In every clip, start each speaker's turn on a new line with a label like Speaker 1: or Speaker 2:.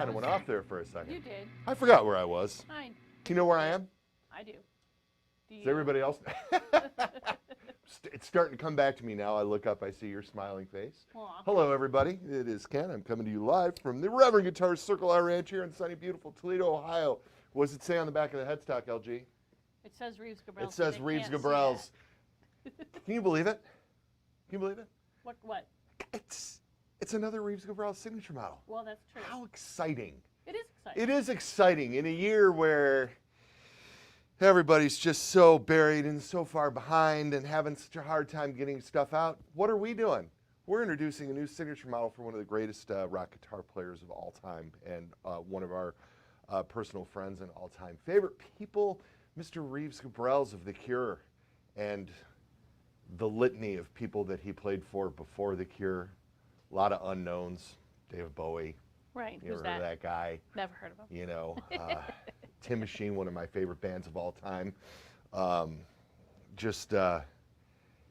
Speaker 1: kind of went off there for a second.
Speaker 2: You did.
Speaker 1: I forgot where I was.
Speaker 2: I
Speaker 1: Do you know where I am?
Speaker 2: I do.
Speaker 1: Does everybody else? It's starting to come back to me now. I look up, I see your smiling face.
Speaker 2: Aw.
Speaker 1: Hello, everybody. It is Ken. I'm coming to you live from the Reverend Guitar Circle our ranch here in sunny, beautiful Toledo, Ohio. What does it say on the back of the headstock, LG?
Speaker 2: It says Reeves Gabrels.
Speaker 1: It says Reeves Gabrels. Can you believe it? Can you believe it?
Speaker 2: What?
Speaker 1: It's another Reeves Gabrels signature model.
Speaker 2: Well, that's true.
Speaker 1: How exciting.
Speaker 2: It is exciting.
Speaker 1: It is exciting in a year where everybody's just so buried and so far behind and having such a hard time getting stuff out. What are we doing? We're introducing a new signature model for one of the greatest rock guitar players of all time and one of our personal friends and all-time favorite people, Mr. Reeves Gabrels of The Cure, and the litany of people that he played for before The Cure. A lot of unknowns. David Bowie.
Speaker 2: Right.
Speaker 1: You
Speaker 2: Who's
Speaker 1: ever heard of that guy?
Speaker 2: Never heard of him.
Speaker 1: You know, Tim Machine, one of my favorite bands of all time.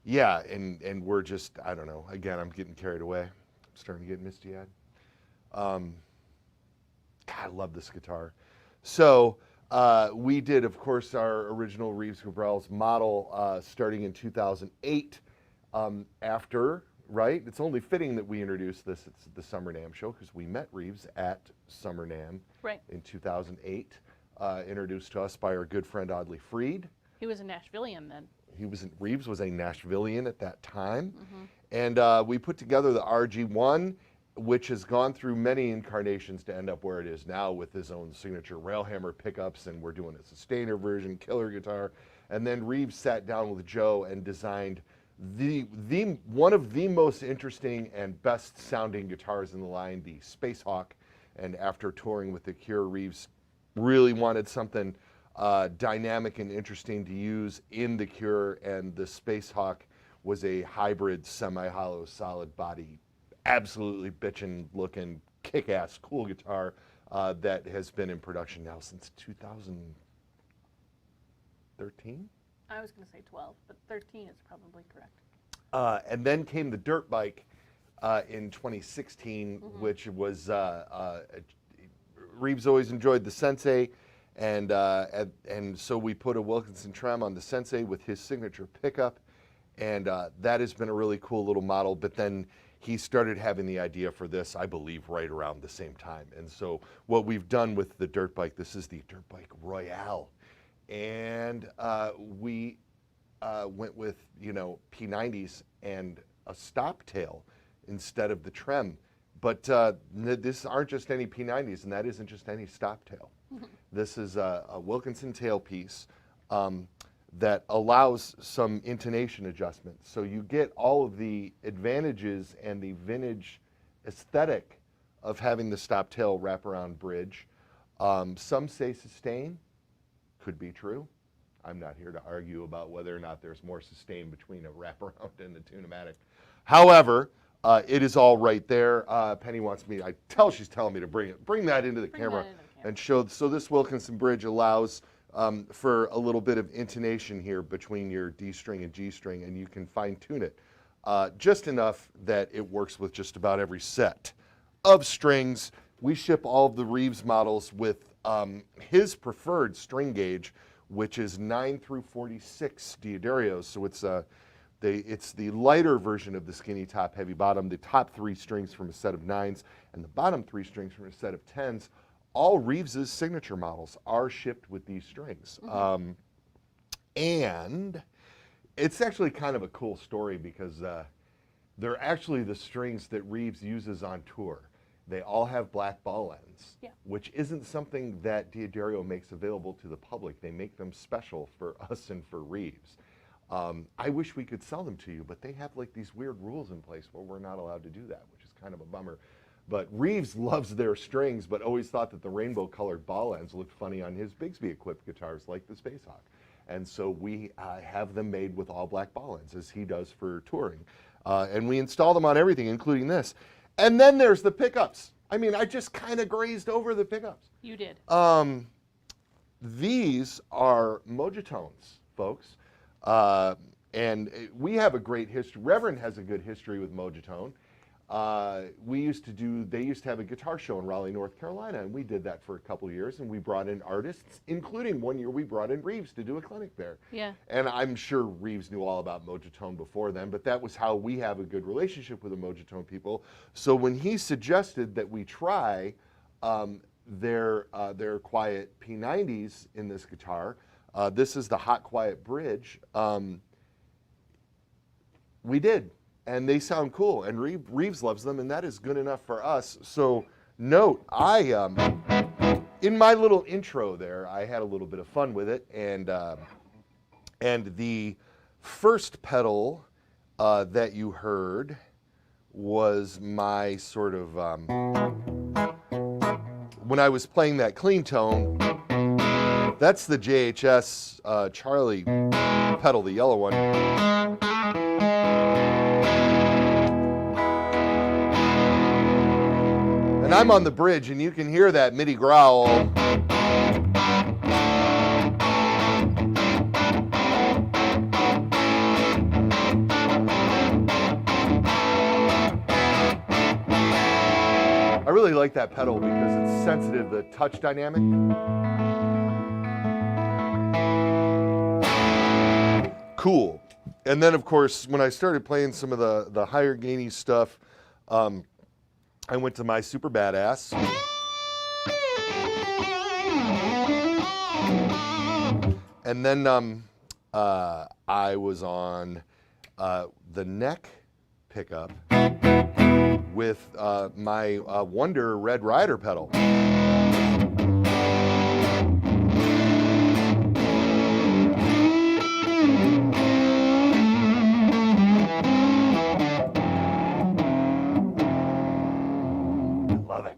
Speaker 1: Yeah, and we're just, I don't know. Again, I'm getting carried away. I'm starting to get misty-eyed. God, I love this guitar. So we did, of course, our original Reeves Gabrels model starting in 2008. After, right? It's only fitting that we introduced this at the Summer NAMM show because we met Reeves at Summer NAMM in 2008. Introduced to us by our good friend Audley Freed.
Speaker 2: He was a Nashvilleian then.
Speaker 1: Reeves was a Nashvilleian at that time. And we put together the RG1, which has gone through many incarnations to end up where it is now with his own signature Railhammer pickups, and we're doing a sustainer version, killer guitar. And then Reeves sat down with Joe and designed one of the most interesting and best sounding guitars in the line, the Space Hawk. And after touring with The Cure, Reeves really wanted something dynamic and interesting to use in The Cure, and the Space Hawk was a hybrid semi-hollow solid body, absolutely bitchin' looking, kick-ass cool guitar that has been in production now since 2013.
Speaker 2: I was going to say 12, but 13 is probably correct.
Speaker 1: And then came the dirt bike in 2016, which was Reeves always enjoyed the Sensei, and so we put a Wilkinson trem on the Sensei with his signature pickup, and that has been a really cool little model. But then he started having the idea for this, I believe, right around the same time. And so what we've done with the dirt bike, this is the Dirt Bike Royale, and we went with, you know, P90s and a stop tail instead of the trem. But this aren't just any P90s, and that isn't just any stop tail. This is a Wilkinson tailpiece that allows some intonation adjustments. So you get all of the advantages and the vintage aesthetic of having the stop tail wraparound bridge. Some say sustain, could be true. I'm not here to argue about whether or not there's more sustain between a wraparound and a tune-o-matic. However, it is all right there. Penny wants me, she's telling me to bring that into the camera and show. So this Wilkinson bridge allows for a little bit of intonation here between your D string and G string, and you can fine tune it just enough that it works with just about every set of strings. We ship all of the Reeves models with his preferred string gauge, which is 9 through 46 Diodario's. So it's the lighter version of the skinny top, heavy bottom, the top 3 strings from a set of 9s, and the bottom 3 strings from a set of 10s. All Reeves's signature models are shipped with these strings. And it's actually kind of a cool story because they're actually the strings that Reeves uses on tour. They all have black ball ends, which isn't something that Diodario makes available to the public. They make them special for us and for Reeves. I wish we could sell them to you, but they have like these weird rules in place where we're not allowed to do that, which is kind of a bummer. But Reeves loves their strings, but always thought that the rainbow-colored ball ends looked funny on his Bigsby-equipped guitars like the Space Hawk. And so we have them made with all black ball ends, as he does for touring. And we install them on everything, including this. And then there's the pickups. I mean, I just kind of grazed over the pickups.
Speaker 2: You did.
Speaker 1: These are Mojitones, folks. And we have a great history. Reverend has a good history with Mojitone. They used to have a guitar show in Raleigh, North Carolina, and we did that for a couple of years, and we brought in artists, including one year we brought in Reeves to do a clinic there.
Speaker 2: Yeah. And
Speaker 1: I'm sure Reeves knew all about Mojitone before then, but that was how we have a good relationship with the Mojitone people. So when he suggested that we try their quiet P90s in this guitar, this is the Hot Quiet Bridge, we did. And they sound cool, and Reeves loves them, and that is good enough for us. So note, in my little intro there, I had a little bit of fun with it, and the first pedal that you heard was my sort of when I was playing that clean tone, that's the JHS Charlie pedal, the yellow one. And I'm on the bridge, and you can hear that MIDI growl. I really like that pedal because it's sensitive, the touch dynamic. Cool. And then, of course, when I started playing some of the higher gainy stuff, I went to my Super Badass. And then I was on the neck pickup with my Wonder Red Rider pedal. Love it.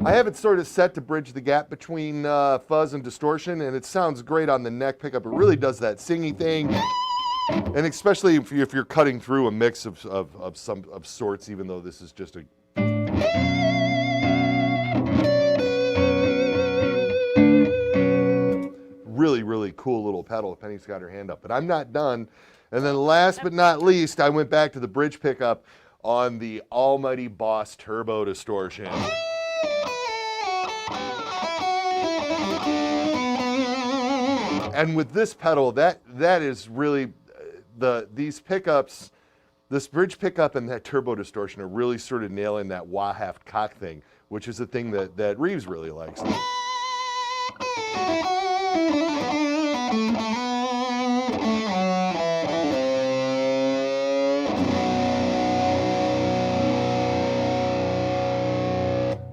Speaker 1: I have it sort of set to bridge the gap between fuzz and distortion, and it sounds great on the neck pickup. It really does that singy thing, and especially if you're cutting through a mix of sorts, even though this is just a... Really, really cool little pedal. Penny's got her hand up, but I'm not done. And then last but not least, I went back to the bridge pickup on the Almighty Boss Turbo Distortion. And with this pedal, that is really these pickups, this bridge pickup and that turbo distortion are really sort of nailing that wah-haft cock thing, which is the thing that Reeves really likes.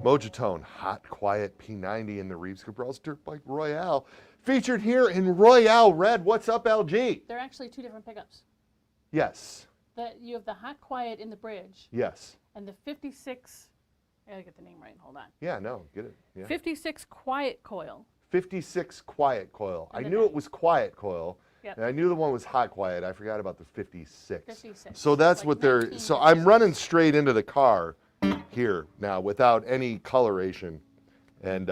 Speaker 1: Mojatone, hot, quiet P90 in the Reeves Cabral's Dirt Bike Royale. Featured here in Royale Red. What's up, LG?
Speaker 2: They're actually two different pickups.
Speaker 1: Yes.
Speaker 2: You have the hot quiet in the bridge.
Speaker 1: Yes.
Speaker 2: And the 56, I gotta get the name right, hold on.
Speaker 1: Yeah, no, get it. Yeah.
Speaker 2: 56 quiet coil.
Speaker 1: 56 quiet coil. I
Speaker 2: And
Speaker 1: knew it was quiet coil.
Speaker 2: Yep.
Speaker 1: And I knew the one was hot quiet. I forgot about the 56.
Speaker 2: 56.
Speaker 1: So that's
Speaker 2: Like
Speaker 1: what they're, so
Speaker 2: 1956.
Speaker 1: I'm running straight into the car here now without any coloration. And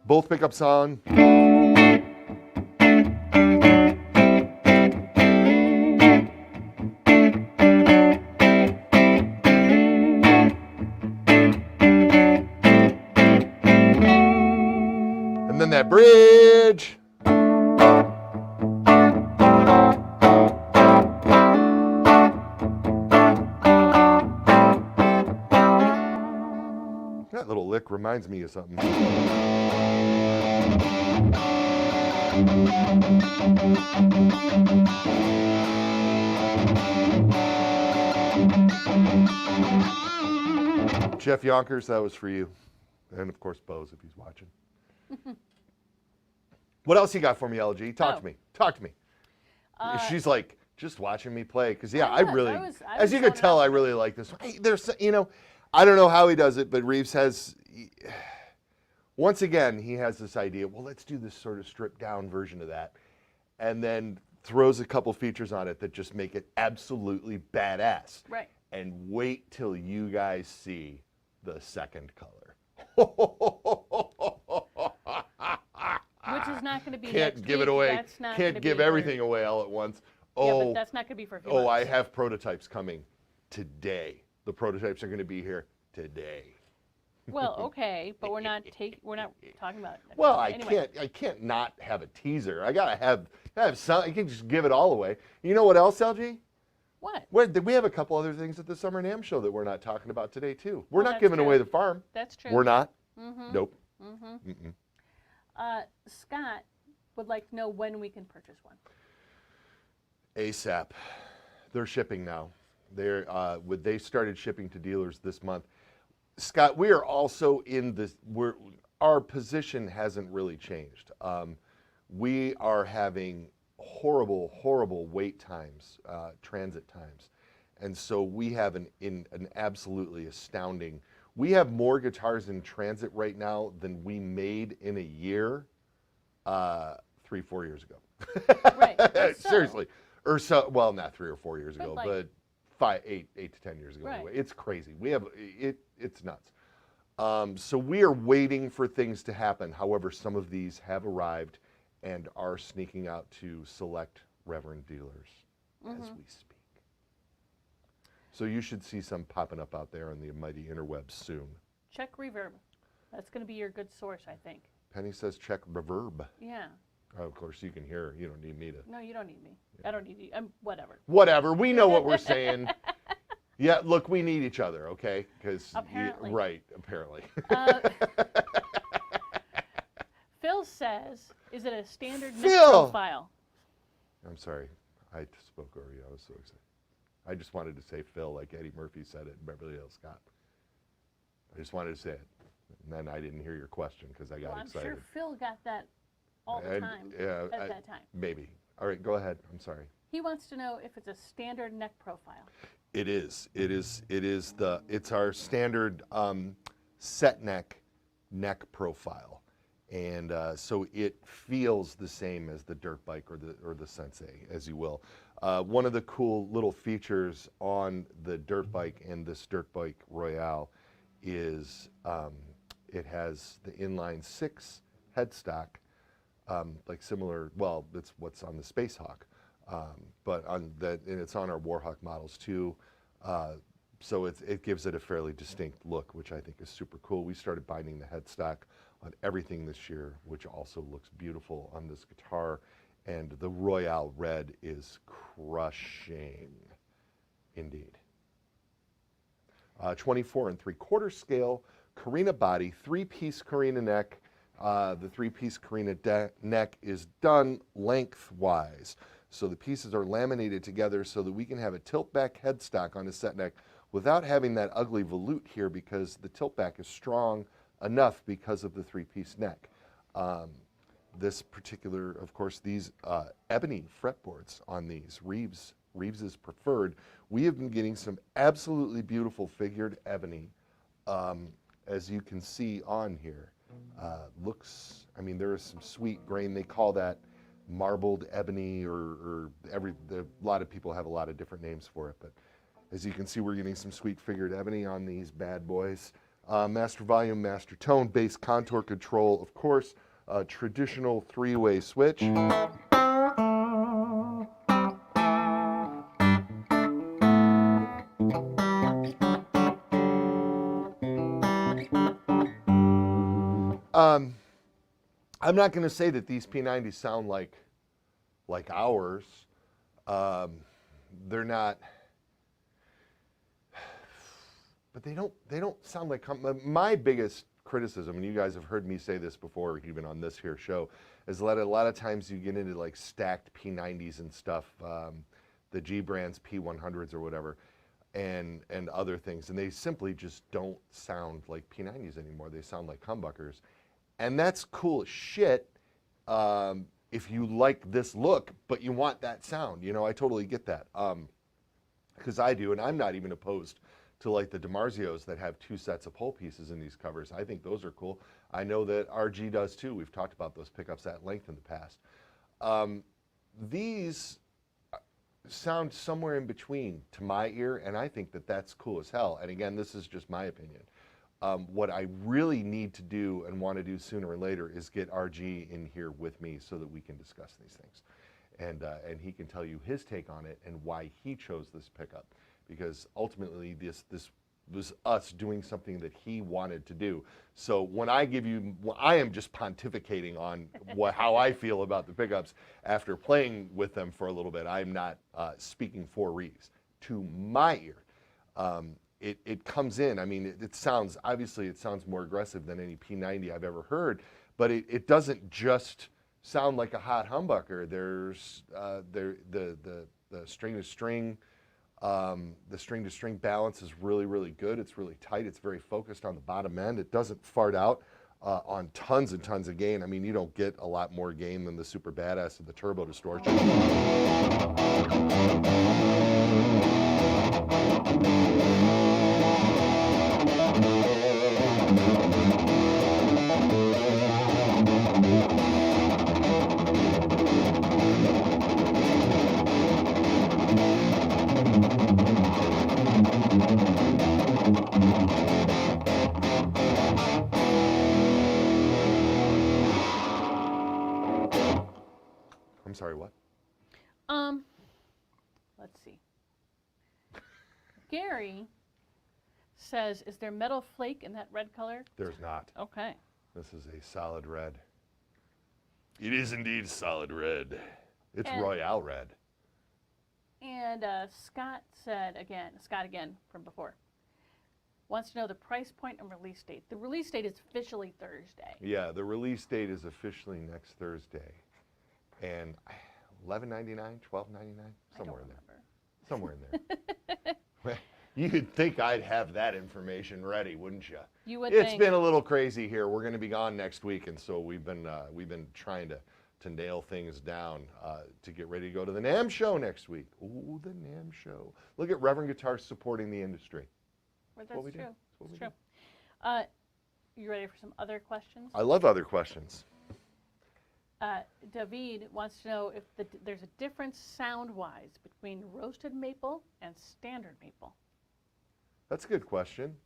Speaker 1: both pickups on. And then that bridge. That little lick reminds me of something. Jeff Yonkers, that was for you. And of course, Bose, if he's watching. What else you got for me, LG? Talk to me. Talk to me. She's like, just watching me play. Because, yeah, I really, as you could tell, I really like this one. Hey, there's, you know, I don't know how he does it, but Reeves has, once again, he has this idea, well, let's do this sort of stripped down version of that. And then throws a couple features on it that just make it absolutely badass.
Speaker 2: Right.
Speaker 1: And wait till you guys see the second color.
Speaker 2: Which is not going to be
Speaker 1: Can't
Speaker 2: next
Speaker 1: give
Speaker 2: week.
Speaker 1: it away.
Speaker 2: That's not
Speaker 1: Can't
Speaker 2: gonna
Speaker 1: give
Speaker 2: be
Speaker 1: everything away all at once.
Speaker 2: For, yeah,
Speaker 1: Oh,
Speaker 2: but that's not going to be for a few
Speaker 1: oh,
Speaker 2: months.
Speaker 1: I have prototypes coming today. The prototypes are going to be here today.
Speaker 2: Well, okay, but we're not talking about it.
Speaker 1: Well,
Speaker 2: Anyway.
Speaker 1: I can't not have a teaser. I gotta have some. I can't just give it all away. You know what else, LG?
Speaker 2: What?
Speaker 1: We have a couple other things at the Summer NAMM show that we're not talking about today too. We're
Speaker 2: Well,
Speaker 1: not
Speaker 2: that's
Speaker 1: giving
Speaker 2: true.
Speaker 1: away the farm.
Speaker 2: That's true.
Speaker 1: We're not.
Speaker 2: Mm-hmm.
Speaker 1: Nope.
Speaker 2: Mm-hmm.
Speaker 1: Mm-mm.
Speaker 2: Scott would like to know when we can purchase one.
Speaker 1: ASAP. They're shipping now. They started shipping to dealers this month. Scott, we are also in this. Our position hasn't really changed. We are having horrible wait times, transit times, and so we have an absolutely astounding. We have more guitars in transit right now than we made in a year, 3-4 years ago.
Speaker 2: Right.
Speaker 1: Seriously, or so. Well, not 3 or 4 years ago,
Speaker 2: like,
Speaker 1: but 8 to 10 years ago.
Speaker 2: Right.
Speaker 1: Anyway, it's crazy. We have it's nuts. So we are waiting for things to happen. However, some of these have arrived and are sneaking out to select Reverend dealers as we speak. So you should see some popping up out there on the mighty interwebs soon.
Speaker 2: Check Reverb. That's going to be your good source, I think.
Speaker 1: Penny says check Reverb.
Speaker 2: Yeah.
Speaker 1: Oh, of course, you can hear her. You don't need me to.
Speaker 2: No, you don't need me. Yeah. I don't need you. Whatever.
Speaker 1: Whatever. We know what we're saying. Yeah, look, we need each other, okay? Because
Speaker 2: apparently.
Speaker 1: Right, apparently.
Speaker 2: Phil says, is it a standard neck
Speaker 1: Phil!
Speaker 2: profile?
Speaker 1: I'm sorry. I spoke over you. I was so excited. I just wanted to say Phil like Eddie Murphy said it in Beverly Hills Cop. I just wanted to say it. And then I didn't hear your question because I got excited.
Speaker 2: I'm sure Phil got that all the time at that time.
Speaker 1: Maybe. All right, go ahead. I'm sorry.
Speaker 2: He wants to know if it's a standard neck profile.
Speaker 1: It is. It's our standard set neck profile. And so it feels the same as the dirt bike or the Sensei, as you will. One of the cool little features on the dirt bike and this dirt bike Royale is it has the inline 6 headstock, like similar. Well, it's what's on the Space Hawk, but on that, and it's on our Warhawk models too. So it gives it a fairly distinct look, which I think is super cool. We started binding the headstock on everything this year, which also looks beautiful on this guitar. And the Royale Red is crushing, indeed. 24 3/4 scale, Carina body, 3-piece Carina neck. The 3-piece Carina neck is done lengthwise. So the pieces are laminated together so that we can have a tilt-back headstock on a set neck without having that ugly volute here, because the tilt-back is strong enough because of the 3-piece neck. This particular, of course, these Ebony Fretboards on these, Reeves's preferred. We have been getting some absolutely beautiful figured ebony, as you can see on here. I mean, there is some sweet grain. They call that marbled ebony, or a lot of people have a lot of different names for it, but as you can see, we're getting some sweet figured ebony on these bad boys. Master volume, master tone, bass contour control, of course, traditional 3-way switch. I'm not going to say that these P90s sound like ours. They're not, but they don't sound like. My biggest criticism, and you guys have heard me say this before, even on this here show, is that a lot of times you get into like stacked P90s and stuff, the G brands P100s or whatever, and other things, and they simply just don't sound like P90s anymore. They sound like humbuckers. And that's cool as shit if you like this look, but you want that sound. You know, I totally get that. Because I do, and I'm not even opposed to like the DiMarzios that have 2 sets of pole pieces in these covers. I think those are cool. I know that RG does too. We've talked about those pickups at length in the past. These sound somewhere in between to my ear, and I think that that's cool as hell. And again, this is just my opinion. What I really need to do and want to do sooner or later is get RG in here with me so that we can discuss these things. And he can tell you his take on it and why he chose this pickup. Because ultimately this was us doing something that he wanted to do. So when I give you, I am just pontificating on how I feel about the pickups after playing with them for a little bit. I'm not speaking for Reeves. To my ear, it comes in. I mean, it sounds, obviously it sounds more aggressive than any P90 I've ever heard, but it doesn't just sound like a hot humbucker. There's the string to string The string-to-string balance is really, really good. It's really tight. It's very focused on the bottom end. It doesn't fart out on tons and tons of gain. I mean, you don't get a lot more gain than the Super Badass of the Turbo Distortion. I'm sorry, what?
Speaker 2: Let's see. Gary says, is there metal flake in that red color?
Speaker 1: There's not.
Speaker 2: Okay.
Speaker 1: This is a solid red. It is indeed solid red. It's
Speaker 2: And-
Speaker 1: Royale red.
Speaker 2: And Scott again from before, wants to know the price point and release date. The release date is officially Thursday.
Speaker 1: Yeah, the release date is officially next Thursday. And $11.99, $12.99, somewhere in there. Somewhere in there. You'd think I'd have that information ready, wouldn't you?
Speaker 2: You would
Speaker 1: It's
Speaker 2: think.
Speaker 1: been a little crazy here. We're going to be gone next week, and so we've been trying to nail things down to get ready to go to the NAMM show next week. Ooh, the NAMM show! Look at Reverend Guitar supporting the industry.
Speaker 2: That's
Speaker 1: what we do.
Speaker 2: true.
Speaker 1: That's what we
Speaker 2: That's true. You ready for some other questions?
Speaker 1: I love other questions.
Speaker 2: David wants to know if there's a difference sound-wise between roasted maple and standard maple.
Speaker 1: That's a good question.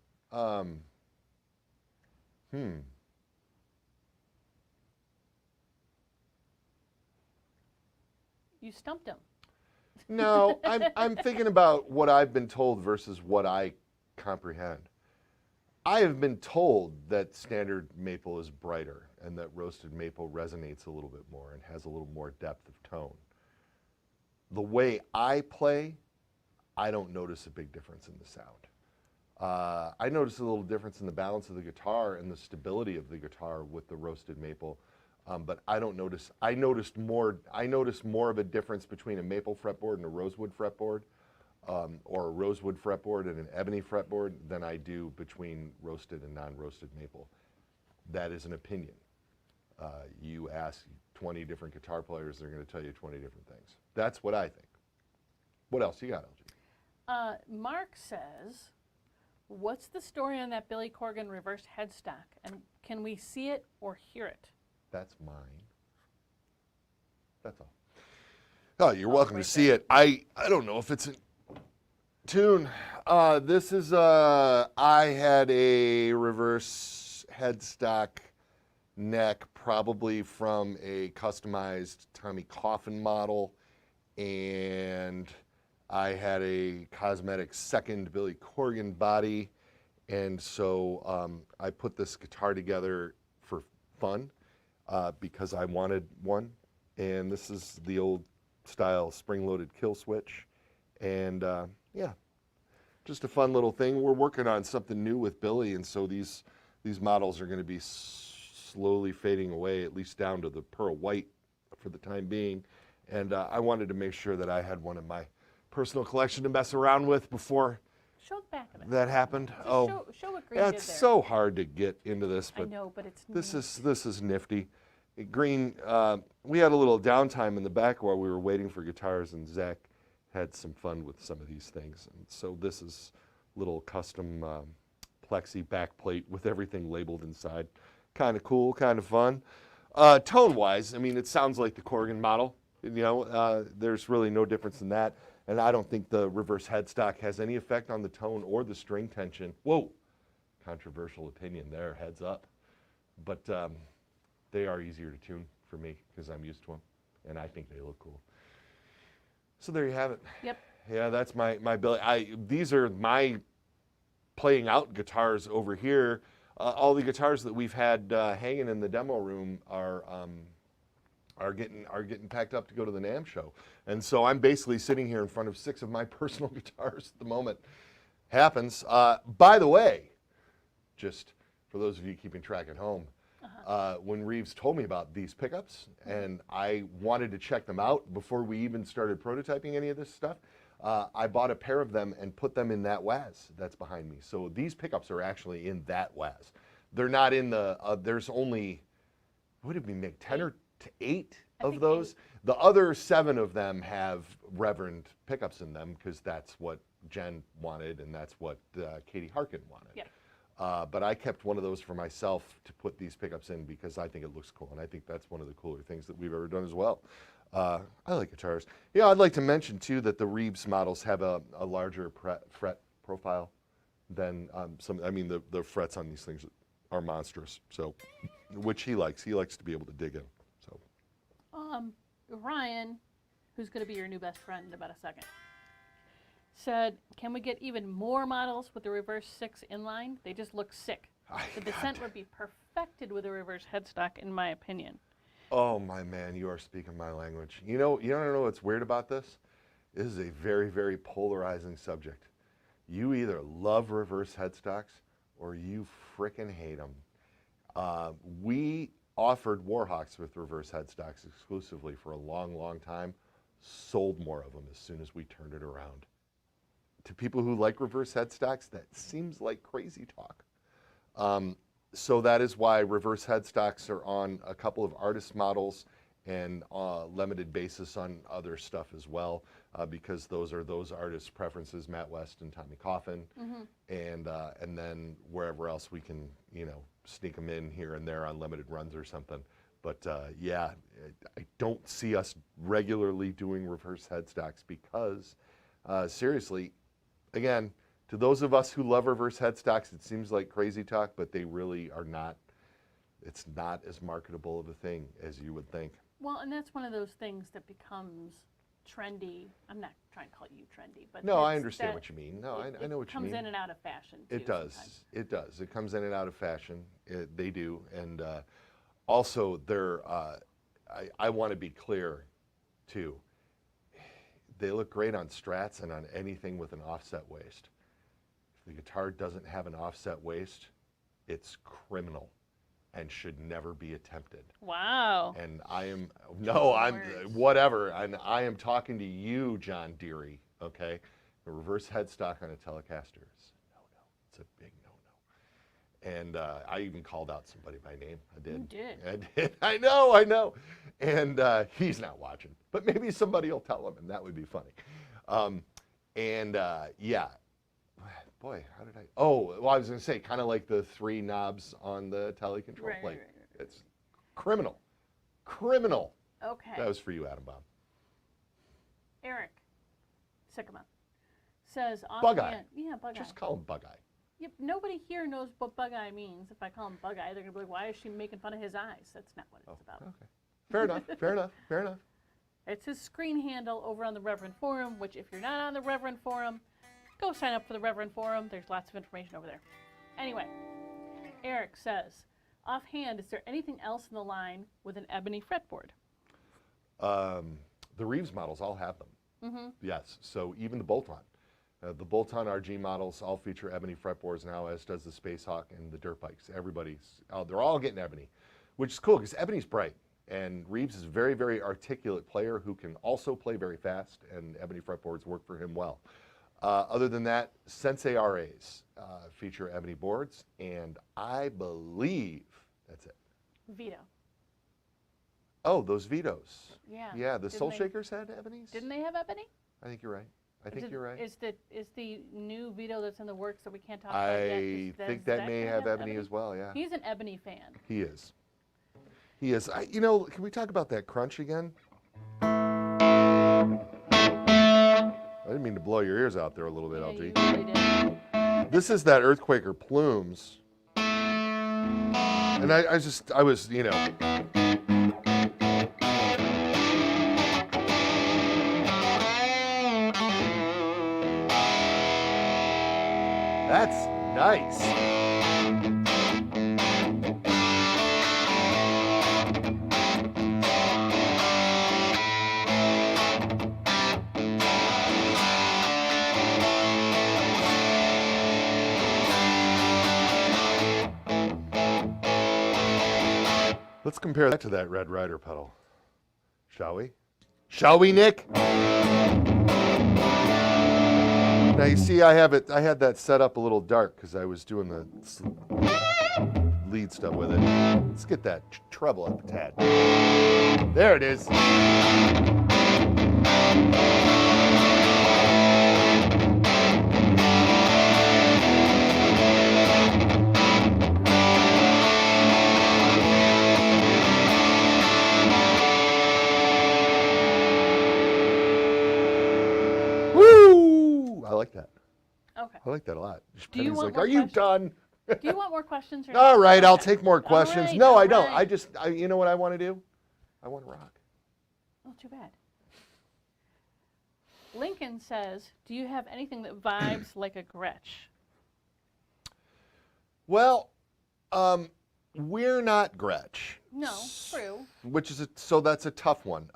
Speaker 2: You stumped him.
Speaker 1: No, I'm thinking about what I've been told versus what I comprehend. I have been told that standard maple is brighter and that roasted maple resonates a little bit more and has a little more depth of tone. The way I play, I don't notice a big difference in the sound. I notice a little difference in the balance of the guitar and the stability of the guitar with the roasted maple. But I don't notice. I noticed more of a difference between a maple fretboard and a rosewood fretboard, or a rosewood fretboard and an ebony fretboard than I do between roasted and non-roasted maple. That is an opinion. You ask 20 different guitar players, they're going to tell you 20 different things. That's what I think. What else you got, LG?
Speaker 2: Mark says, what's the story on that Billy Corgan reversed headstock? And can we see it or hear it?
Speaker 1: That's mine. That's all. Oh, you're welcome
Speaker 2: right
Speaker 1: to see it. I don't know if it's in tune. This is I had a reverse headstock neck, probably from a customized Tommy Coffin model, and I had a cosmetic second Billy Corgan body, and so I put this guitar together for fun. Because I wanted one, and this is the old style spring-loaded kill switch, and yeah, just a fun little thing. We're working on something new with Billy, and so these models are going to be slowly fading away, at least down to the pearl white for the time being, and I wanted to make sure that I had one in my personal collection to mess around with before
Speaker 2: Show the back of it.
Speaker 1: that happened.
Speaker 2: Just show what Green
Speaker 1: yeah,
Speaker 2: did
Speaker 1: it's
Speaker 2: there.
Speaker 1: so hard to get into this,
Speaker 2: I
Speaker 1: but
Speaker 2: know, but it's
Speaker 1: this is nifty. Green, we had a little downtime in the back while we were waiting for guitars, and Zach had some fun with some of these things. And so this is little custom plexi backplate with everything labeled inside. Kind of cool, kind of fun. Tone-wise, I mean, it sounds like the Corgan model. You know, there's really no difference in that. And I don't think the reverse headstock has any effect on the tone or the string tension. Whoa, controversial opinion there, heads up. But they are easier to tune for me because I'm used to them, and I think they look cool. So there you have it.
Speaker 2: Yep.
Speaker 1: Yeah, that's my Billy. These are my playing out guitars over here. All the guitars that we've had hanging in the demo room are getting packed up to go to the NAMM show, and so I'm basically sitting here in front of 6 of my personal guitars at the moment. Happens. By the way, just for those of you keeping track at home, when Reeves told me about these pickups, and I wanted to check them out before we even started prototyping any of this stuff, I bought a pair of them and put them in that WAS that's behind me. So these pickups are actually in that WAS. They're not in the, there's only, what did we make, 10 or 8 of those? 8. The other 7 of them have Reverend pickups in them because that's what Jen wanted and that's what Katie Harkin wanted.
Speaker 2: Yeah.
Speaker 1: But I kept one of those for myself to put these pickups in because I think it looks cool, and I think that's one of the cooler things that we've ever done as well. I like guitars. Yeah, I'd like to mention too that the Reeves models have a larger fret profile than some. I mean, the frets on these things are monstrous. So, which he likes. He likes to be able to dig in. So,
Speaker 2: Ryan, who's going to be your new best friend in about a second, said, "Can we get even more models with the reverse 6 inline? They just look sick. The Descent would be perfected with a reverse headstock, in my opinion."
Speaker 1: Oh my man, you are speaking my language. You know what's weird about this? This is a very, very polarizing subject. You either love reverse headstocks or you frickin' hate them. We offered Warhawks with reverse headstocks exclusively for a long, long time. Sold more of them as soon as we turned it around. To people who like reverse headstocks, that seems like crazy talk. So that is why reverse headstocks are on a couple of artist models and limited basis on other stuff as well, because those are those artists' preferences, Matt West and Tommy Coffin, and then wherever else we can, sneak them in here and there on limited runs or something. But yeah, I don't see us regularly doing reverse headstocks because, seriously, again, to those of us who love reverse headstocks, it seems like crazy talk, but they really are not. It's not as marketable of a thing as you would think.
Speaker 2: Well, and that's one of those things that becomes trendy. I'm not trying to call you trendy, but
Speaker 1: no, I understand what you mean. No, I know what you mean.
Speaker 2: It comes in and out of fashion, too,
Speaker 1: It does.
Speaker 2: sometimes.
Speaker 1: It does. It comes in and out of fashion. They do. And also, I want to be clear, too. They look great on Strats and on anything with an offset waist. If the guitar doesn't have an offset waist, it's criminal and should never be attempted.
Speaker 2: Wow.
Speaker 1: And whatever. And I am talking to you, John Deary, okay? The reverse headstock on a Telecaster is no. It's a big no-no. And I even called out somebody by name. I did.
Speaker 2: You did.
Speaker 1: I did. I know. And he's not watching. But maybe somebody will tell him, and that would be funny. Yeah. Boy, how did I? Oh, well, I was going to say, kind of like the 3 knobs on the telecontrol plate.
Speaker 2: Right.
Speaker 1: It's criminal. Criminal.
Speaker 2: Okay.
Speaker 1: That was for you, Adam Bob.
Speaker 2: Eric Sycamore says,
Speaker 1: Bug-eye.
Speaker 2: Yeah, Bug-eye.
Speaker 1: Just call him Bug-eye.
Speaker 2: Yep, nobody here knows what Bug-eye means. If I call him Bug-eye, they're going to be like, why is she making fun of his eyes? That's not what it's about.
Speaker 1: Okay. Fair enough.
Speaker 2: It's his screen handle over on the Reverend Forum, which if you're not on the Reverend Forum, go sign up for the Reverend Forum. There's lots of information over there. Anyway, Eric says, offhand, is there anything else in the line with an ebony fretboard?
Speaker 1: The Reeves models all have them. Yes. So even the Bolt-On. The Bolt-On RG models all feature ebony fretboards now, as does the Space Hawk and the dirt bikes. They're all getting ebony, which is cool because ebony's bright. And Reeves is a very, very articulate player who can also play very fast, and ebony fretboards work for him well. Other than that, Sensei RAs feature ebony boards, and I believe that's it.
Speaker 2: Vito.
Speaker 1: Oh, those Vitos.
Speaker 2: Yeah.
Speaker 1: Yeah, the Soul Shakers had ebonies?
Speaker 2: Didn't they have ebony?
Speaker 1: I think you're right. I think you're right.
Speaker 2: Is the new Vito that's in the works that we can't talk about yet?
Speaker 1: I think that may have ebony as well, yeah.
Speaker 2: He's an ebony fan.
Speaker 1: He is. Can we talk about that crunch again? I didn't mean to blow your ears out there a little bit, LG.
Speaker 2: You really did.
Speaker 1: This is that Earthquaker Plumes. And I was. That's nice. Let's compare that to that Red Rider pedal, shall we? Shall we, Nick? Now you see, I had that set up a little dark because I was doing the lead stuff with it. Let's get that treble up a tad. There it is. Woo! I like that.
Speaker 2: Okay.
Speaker 1: I like that a lot.
Speaker 2: Do you
Speaker 1: Penny's
Speaker 2: want
Speaker 1: like,
Speaker 2: more
Speaker 1: "Are you
Speaker 2: questions?
Speaker 1: done?"
Speaker 2: Do you want more questions? Or
Speaker 1: All right, I'll
Speaker 2: Okay.
Speaker 1: take more questions.
Speaker 2: right,
Speaker 1: No,
Speaker 2: all
Speaker 1: I don't.
Speaker 2: right.
Speaker 1: You know what I want to do? I want to rock.
Speaker 2: Oh, too bad. Lincoln says, do you have anything that vibes like a Gretsch?
Speaker 1: Well, we're not Gretsch.
Speaker 2: No, true.
Speaker 1: Which is so that's a tough one.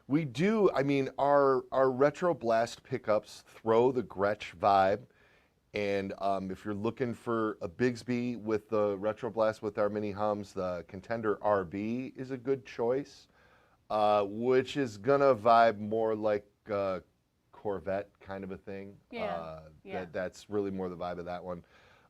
Speaker 1: We do. I mean, our Retro Blast pickups throw the Gretsch vibe, and if you're looking for a Bigsby with the Retro Blast with our mini hums, the Contender RB is a good choice, which is gonna vibe more like Corvette kind of a thing.
Speaker 2: Yeah.
Speaker 1: That's really more the vibe of that one.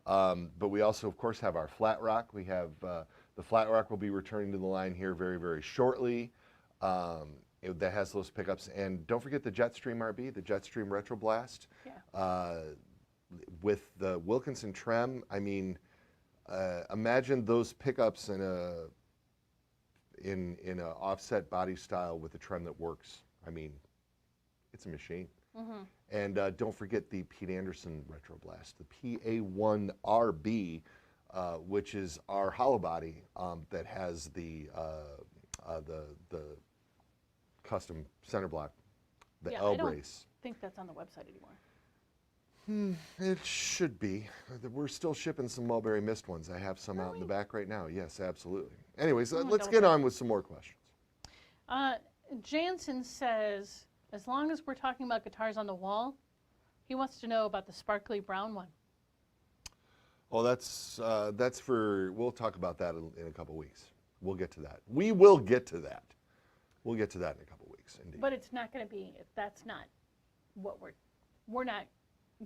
Speaker 1: But we also, of course, have our Flat Rock. We have the Flat Rock will be returning to the line here very, very shortly. That has those pickups. And don't forget the Jetstream RB, the Jetstream Retro Blast.
Speaker 2: Yeah.
Speaker 1: With the Wilkinson trem, I mean, imagine those pickups in a offset body style with a trem that works. I mean, it's a machine.
Speaker 2: Mm-hmm.
Speaker 1: And don't forget the Pete Anderson Retro Blast, the PA1RB, which is our hollow body that has the custom center block, the L brace.
Speaker 2: I think that's on the website anymore.
Speaker 1: It should be. We're still shipping some Mulberry Mist ones. I have some out in the back right now. Yes, absolutely. Anyways, let's get on with some more questions.
Speaker 2: Jansen says, as long as we're talking about guitars on the wall, he wants to know about the sparkly brown one.
Speaker 1: Oh, that's for, we'll talk about that in a couple weeks. We'll get to that. We will get to that. We'll get to that in a couple weeks, indeed.
Speaker 2: But it's not going to be, that's not what we're not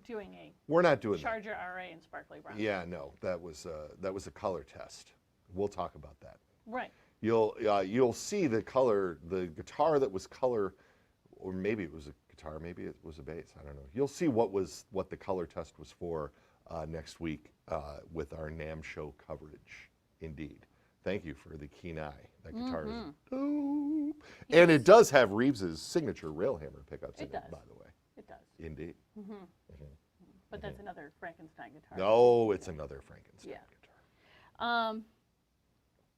Speaker 2: doing a
Speaker 1: We're not doing
Speaker 2: Charger RA in sparkly brown.
Speaker 1: Yeah, no, that was a color test. We'll talk about that.
Speaker 2: Right.
Speaker 1: You'll see the color, the guitar that was color, or maybe it was a guitar, maybe it was a bass. I don't know. You'll see what the color test was for next week with our NAMM show coverage. Indeed. Thank you for the keen eye. That guitar is dope.
Speaker 2: Yes.
Speaker 1: And it does have Reeves's signature Railhammer pickups in it, by the way.
Speaker 2: It does.
Speaker 1: Indeed.
Speaker 2: But that's another Frankenstein guitar.
Speaker 1: No, it's another Frankenstein guitar.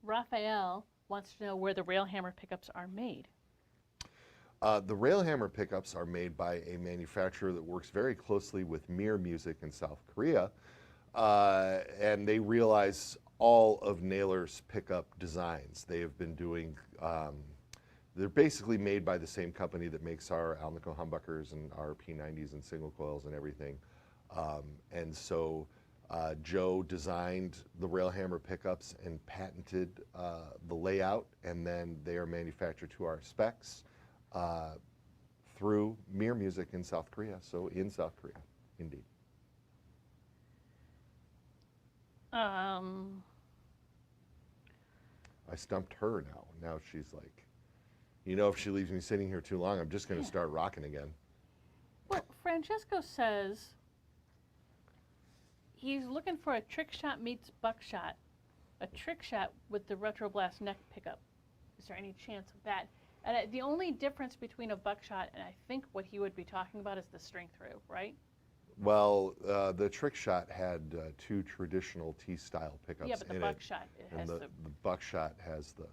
Speaker 2: Raphael wants to know where the Railhammer pickups are made.
Speaker 1: The Railhammer pickups are made by a manufacturer that works very closely with Mir Music in South Korea, and they realize all of Naylor's pickup designs. They have been doing, they're basically made by the same company that makes our Alnico humbuckers and our P90s and single coils and everything. And so Joe designed the Railhammer pickups and patented the layout, and then they are manufactured to our specs through Mir Music in South Korea. So in South Korea, indeed. I stumped her now. Now she's like, you know, if she leaves me sitting here too long, I'm just going to start rocking again.
Speaker 2: Well, Francesco says he's looking for a trick shot meets buckshot, a trick shot with the Retro Blast neck pickup. Is there any chance of that? And the only difference between a buckshot and I think what he would be talking about is the string through, right?
Speaker 1: Well, the trick shot had two traditional T-style pickups in it.
Speaker 2: Yeah, but the buckshot has
Speaker 1: the buckshot has the,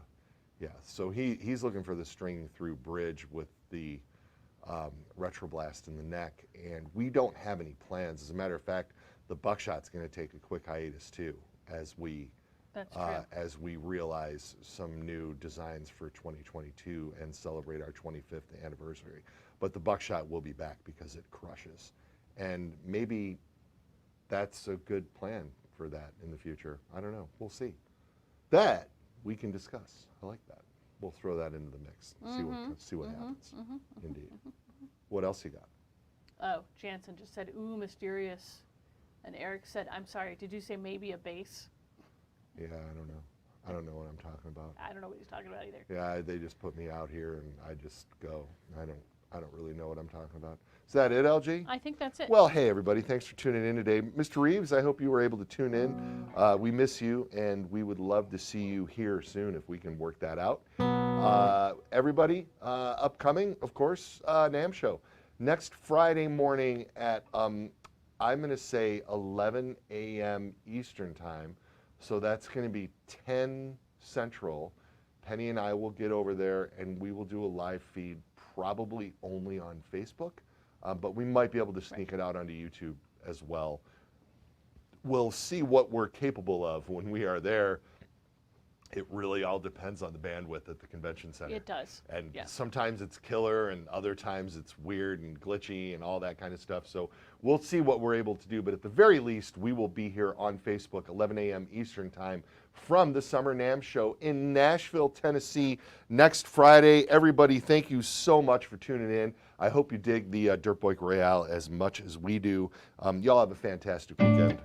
Speaker 1: yeah. So he's looking for the string through bridge with the Retro Blast in the neck, and we don't have any plans. As a matter of fact, the buckshot's going to take a quick hiatus too, as we realize some new designs for 2022 and celebrate our 25th anniversary. But the buckshot will be back because it crushes. And maybe that's a good plan for that in the future. I don't know. We'll see. That we can discuss. I like that. We'll throw that into the mix. See what happens. Indeed. What else you got?
Speaker 2: Oh, Jansen just said, ooh, mysterious. And Eric said, I'm sorry, did you say maybe a base?
Speaker 1: Yeah, I don't know. I don't know what I'm talking about.
Speaker 2: I don't know what he's talking about either.
Speaker 1: Yeah, they just put me out here and I just go. I don't really know what I'm talking about. Is that it, LG?
Speaker 2: I think that's it.
Speaker 1: Well, hey, everybody. Thanks for tuning in today. Mr. Reeves, I hope you were able to tune in. We miss you, and we would love to see you here soon if we can work that out. Everybody, upcoming, of course, NAMM show. Next Friday morning at, I'm going to say 11 a.m. Eastern time. So that's going to be 10 Central. Penny and I will get over there, and we will do a live feed, probably only on Facebook. But we might be able to sneak it out onto YouTube as well. We'll see what we're capable of when we are there. It really all depends on the bandwidth at the convention center.
Speaker 2: It does.
Speaker 1: And
Speaker 2: yes.
Speaker 1: sometimes it's killer, and other times it's weird and glitchy and all that kind of stuff. So we'll see what we're able to do. But at the very least, we will be here on Facebook, 11 a.m. Eastern time, from the Summer NAMM show in Nashville, Tennessee, next Friday. Everybody, thank you so much for tuning in. I hope you dig the Dirt Bike Royale as much as we do. Y'all have a fantastic weekend.